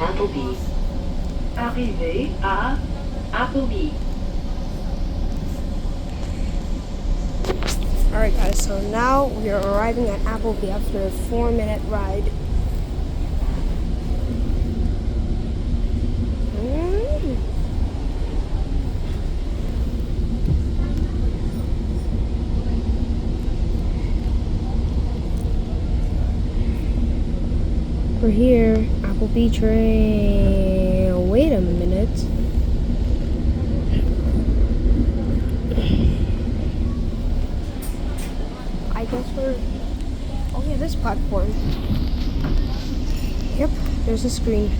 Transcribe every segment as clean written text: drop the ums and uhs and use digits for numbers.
Appleby. Arrivez à Appleby. Alright guys, so now we are arriving at Appleby after a 4-minute ride. We're here, Appleby train. Wait a minute. I guess we're... Oh yeah, this platform. Yep, there's a screen.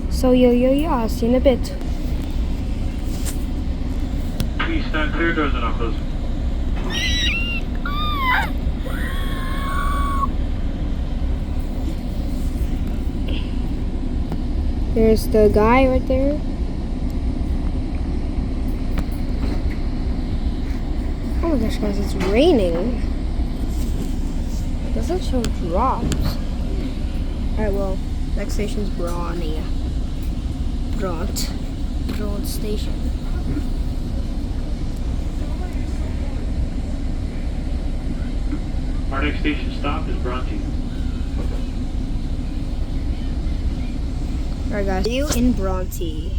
So yeah, see you in a bit. Please stand clear, doors are not closed. There's the guy right there. Oh my gosh guys, it's raining. It doesn't show drops. Alright, well, next station's Brawny. Broad station. Our next station stop is Bronte. Alright guys, see you in Bronte.